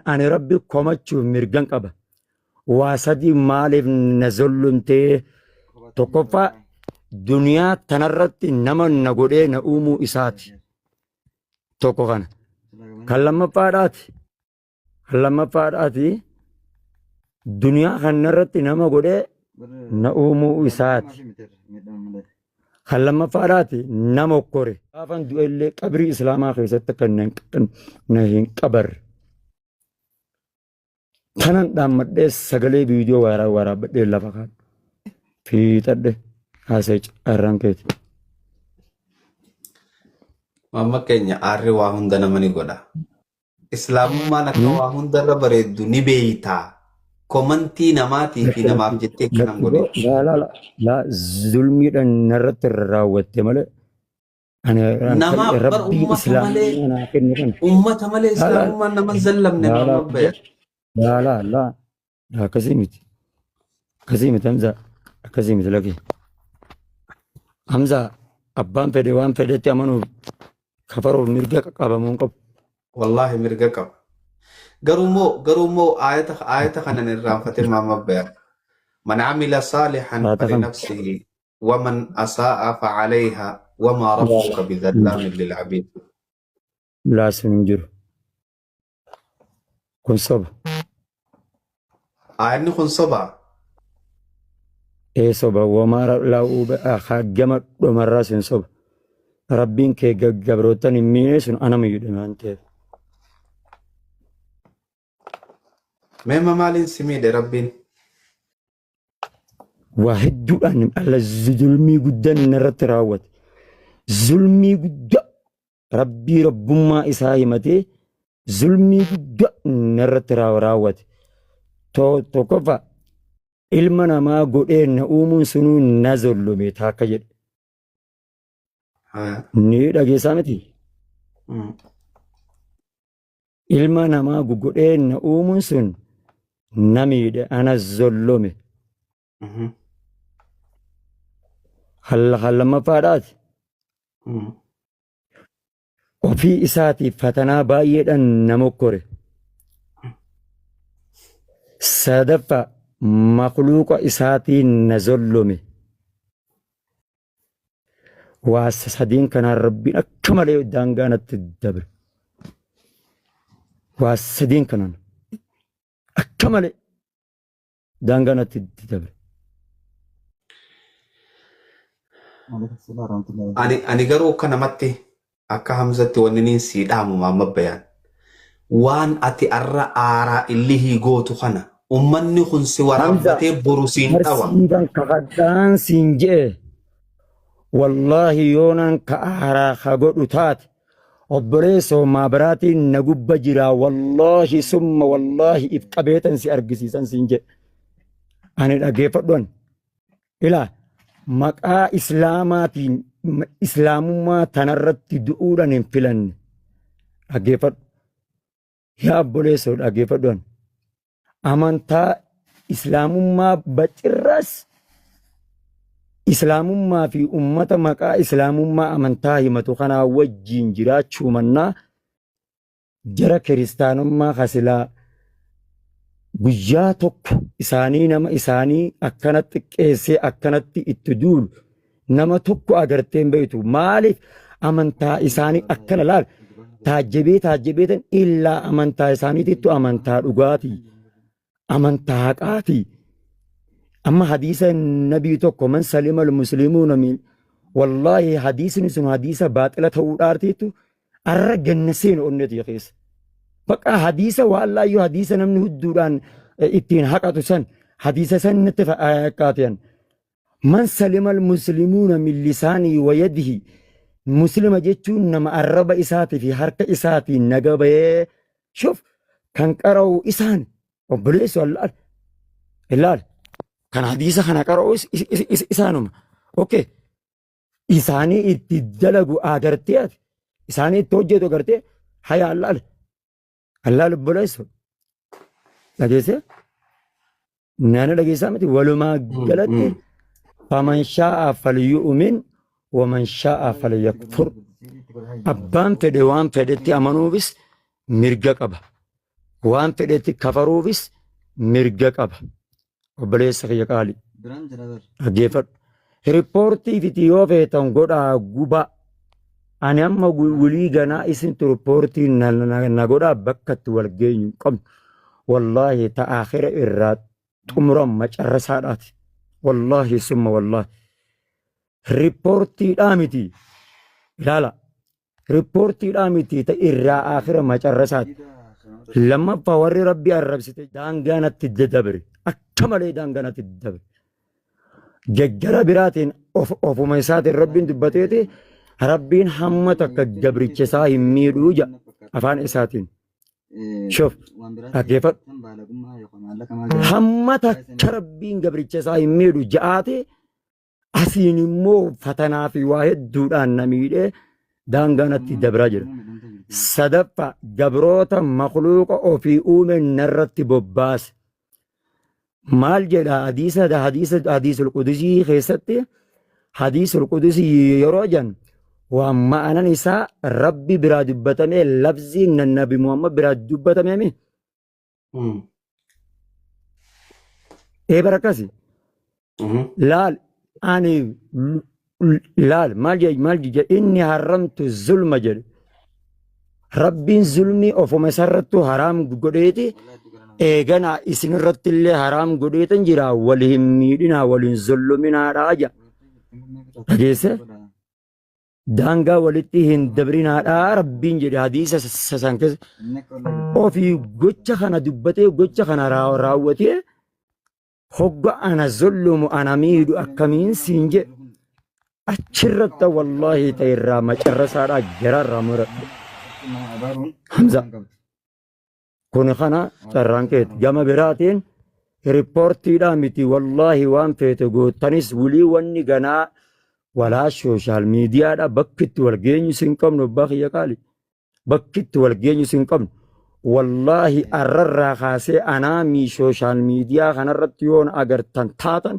أنا ربي كوماتشو مرجان قبا واسدي مالف نزلنتي تقفى دنيا تنرت نما نقولي نأمو إساتي تقفانا كلما فاراتي دنيا خنرت نما قولي نأمو إساتي خلما فاراتي نما كوري أفن دوئلي قبري إسلاما خيست كنن نهين قبر كانن دامدي سغلي فيديو وارا بدي لفقات في تد هاسج ارانكيت Mamma keenya aarri waa hunda nama ni godha. Islaamummaan akka waa hundarra bareeddu ni beeytaa. Komantii namaatii fi namaaf jettee kanan godhe. لا ظلمي نرت الراوت مال Namaaf bar ربي ummata اسلام malee انا كن ummata malee islaamummaan nama zallamne لا mamma beer. لا كزيمت همزة كزيمت لكي همزة أبان فدي وان فدي تأمنوا كفروا مرجع قبامون قب Wallahi mirga qaba. Garuu ayata kanan irraanfate mamma beer. Man amila saalihan هذا كم falinafsihi wa man asaa'a fa'alayha wa ma rabbuka bidhallamin lil abid. لا سنجر كن صب Ayanni kun soba. إيه صب وما لا خاجم ومرة سن صب ربين كي جبروتني مينس أنا ميود ما أنت Meema maaliin simiidhe rabbiin? واحد دون على الظلمي جدا نرت راوت ظلمي جدا ربي رب ما إساهمتي ظلمي جدا نرت راوت تو كفا ilma ما godhee na'uumuun sunuu na zollume taakka jedhe ni dhageessaa miti ilma namaa godhee na'uumuun sun na miidhe ana zollume hallamaffaadhaati ofii isaatiif fatanaa baay'eedhaan nama kore sadaffaa مخلوق إساتي نزلومي واسسدين كان ربي أكمل دانغانا تدبر واسسدين كان أكمل دانغانا تدبر Ani garuu akka namatti akka Hamzatti wanni niin sii dhaamu mamma bayaan. Waan ati arra aaraa illihii gootu kana ummanni kun si waraabbatee boru siin dhawa. مرسيدا كغدان سينجي والله يونان كأهرا خبر تات وبريسو ما براتي نجوب بجرا والله ثم والله إفقبيتا سي أرجسيسا سينجي أنا أجيب دون إلى مكا إسلاماتي إسلام ما تنرت دورا نفلن أجيب يا بوليسو أجيب دون amantaa islaamummaa bacirras islaamummaa fi ummata maqaa islaamummaa amantaa himatu kanaa wajjiin jiraachuu mannaa jara kiristaanummaa kasilaa guyyaa tokko isaanii nama isaanii akkanatti qeessee akkanatti itti duulu nama tokko agarteen beektu maaliif amantaa isaanii akkana laal taajjabeetan illaa amantaa isaaniitittu amantaa dhugaatii أمانتا حقاتي أما حديث النبي توكو من سلم المسلمون من والله حديث نسون حديث باطلة تورارتيتو أرجن نسين أنت يا خيس بقى حديث والله يو حديث نمن هدوران اتين حقاتو سن حديث سن نتفق آياتيان من سلم المسلمون من لسانه ويده مسلم جتون نما الرب إساتي في حركة إساتي نقبه شوف كان قرأوا إسان وبليس والله اللال كان حديثة خنا قرأوا إسانهم أوكي إساني اتدلقوا آغرتيات إساني توجدوا قرتي حيا اللال اللال بليس لقيسة نانا لقيسة متي ولما قلت فمن شاء فليؤمن ومن شاء فليكفر أبان فدوان فدتي أمانو بس مرقا قبا waan fedhetti kafaruufis mirga qaba. Obboleessa kiyya qaali. Dhaggeeffadhu. Riippoortii fiti yoo feetan godhaa guba. Ani amma wulii ganaa isintu riippoortii na godhaa bakka itti wal geenyu hin qabnu. Wallaahi ta'aakhira irraa xumuran macarrasaadhaati. Wallaahi summa wallaahi. Riippoortiidhaa miti. Ilaala. Riippoortiidhaa miti ta irraa aakhira macarrasaati. Lammaffaa warri rabbi arrabsite daangaa natti dabre. Akka malee daangaa natti dabre. Gaggara biraatiin ofuma isaatiin rabbiin dubbateeti rabbiin hamma takka gabricha isaa hin miidhuu jedha afaan isaatiin. Shoof dhaggeeffadhu. Hamma takka rabbiin gabricha isaa hin miidhu ja'aate asiin immoo fatanaa fi waa hedduudhaan na miidhee daangaa natti dabraa jira. Sadaffaa gabroota makluuqa ofii uume narratti bobbaase. Maal jedha hadiisul qudusii keessatti hadiisul qudusii yeroo jan waan ma'anan isaa rabbi biraa dubbatame labziin nabi Muhammad biraa dubbatame barakkasi laal ani laal maal jedhe inni haramtu zulma jedhe rabbiin zulmii ofuma isarrattu haraam godheeti eeganaa isinirratti illee haraam godheetan jira wal hin miidhinaa wal hin zulluminaadhaa jedha. Dhageesse daangaa walitti hin dabrinaadhaa rabbiin jedhe hadiisa san keessa ofii gocha kana dubbatee gocha kana raawwatee hogga ana zullumu ana miidhu akkamiin siin jedhe achirratti wallaahi ta'irraa macarrasaadhaa jararraa muradhe. Hamza. Kun kana carraan keeti gama biraatiin riippoortiidhaa miti wallaahi waan feete gootanis wulii wanni ganaa walaa sooshaal miidiyaadha bakki itti wal geenyu sin qabnu abbaa kiyya qaali bakki itti wal geenyu sin qabnu wallaahi arrarraa kaasee anaamii sooshaal miidiyaa kanarratti yoon agartan taatan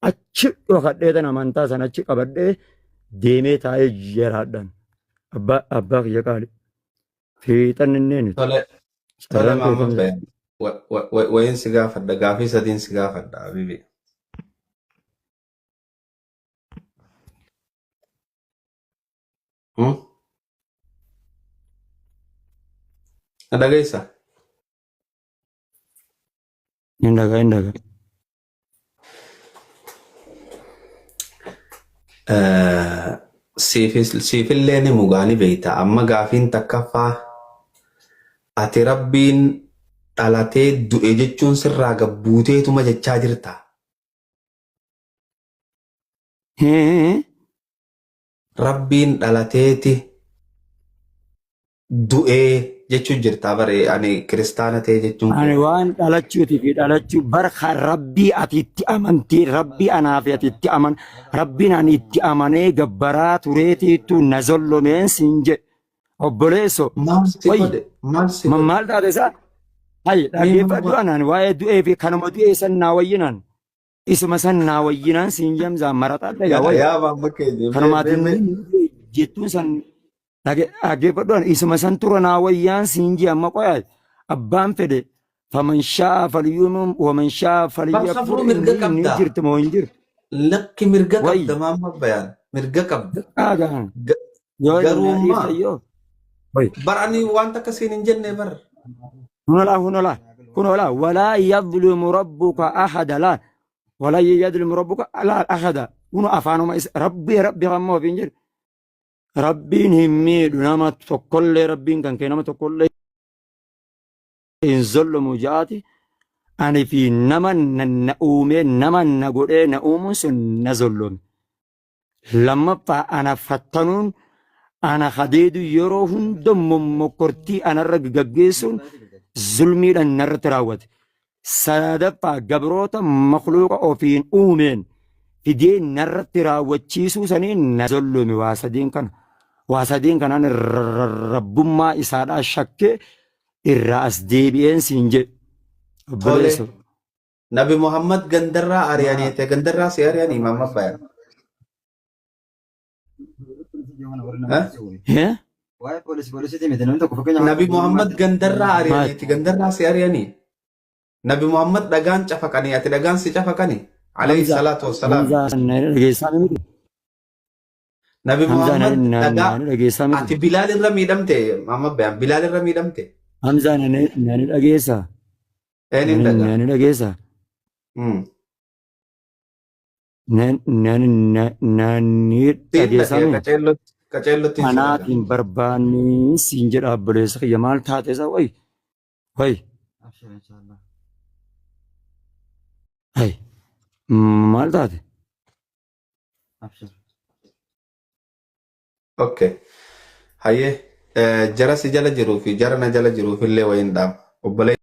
achi dhokadheetan amantaa san achi qabadhee deemee taa'ee jiraadhan abbaa kiyya qaali fiixan inneen. Tole Muhammad Bayan. Wayin si gaafadha gaafii sadiin si gaafadha Habibi. Na dhageessa? Hin dhagaa. Siifillee ni mugaani beeyta amma gaafiin takkaffaa ati rabbiin dhalatee du'e jechuun sirraa gabbuuteetuma jechaa jirta. Rabbiin dhalateeti du'ee jechuun jirta bare ani kiristaana ta'e jechuun. Ani waan dhalachuutii fi dhalachuu barka rabbii ati itti amantii rabbii anaa fi ati itti aman rabbiin ani itti amanee gabbaraa tureetiitu na zollomeen siin jedhe. Obboleesso maal taate isaa hayi dhaggeeffadhu anaan waa'ee du'ee fi kanuma du'ee san naa wayyinan isuma san naa wayyinan siin jamzaa maraxaadha yaa wayyi kanumaatiin jettuun san dhaggeeffadhu an isuma san tura naa wayyaan siin jee amma qoyaa abbaan fedhe faman shaa falyuumum waman shaa falyakfur inni jirti moo hin jirtu. Lakki mirga qabda Muhammad Bayan mirga qabda. Garuu barani wanta akkasiin hin jenne bar. Kunola walaa yadlimu rabbuka ahada laan walaa yadlimu rabbuka ahada kuno afaanuma rabbii kamma ofiin jedhe rabbiin hin miidhu nama tokkollee rabbiin kan kee nama tokkollee hin zollomu jaati ani fi nama na uumee nama na godhee na uumuun sun na zollome. Lammaffaa ana fattanuun ana hadeedu yeroo hunda mommokkortii anarra gaggeessuun zulmiidhaan narratti raawwate. Sadaffaa gabroota makluuqa ofiin uumeen fidee narratti raawwachiisuu saniin na zollome waa sadiin kanaan rabbummaa isaadhaa shakkee irraa as deebi'een siin jedhe. Nabi Muhammad gandarraa ari'anii ta'e gandarraa si ari'anii Muhammad Bayan. Waa'ee poolisiitii miti namni tokko fakkeenya Nabi Muhammad gandarraa Maal? ari'aniiti gandarraa si ari'anii. Nabi Muhammad dhagaan cafaqanii ati dhagaan si cafaqanii. Alayhi Hamza, salaatu wassalaam. Hamza na dhageessaa miti. Nabi Hamza Muhammad dhagaa na dhageessaa miti. ati Bilaal irra miidhamte Muhammad bayan Bilaal irra miidhamte. Hamza na dhageessaa. Eenyuun dhagaa? Na dhageessaa. Hmm. Na ni dhageessaa miti. Qaceellotti Anaatiin barbaanni siin jedha obboleessa kiyya maal taate isa wayi. Wayi. Abshir inshallah. Hai. Maal taate? Abshir. Okay. Hayyee jara si jala jiruu fi jara na jala jiruuf illee wayiin dhaama. Obbolee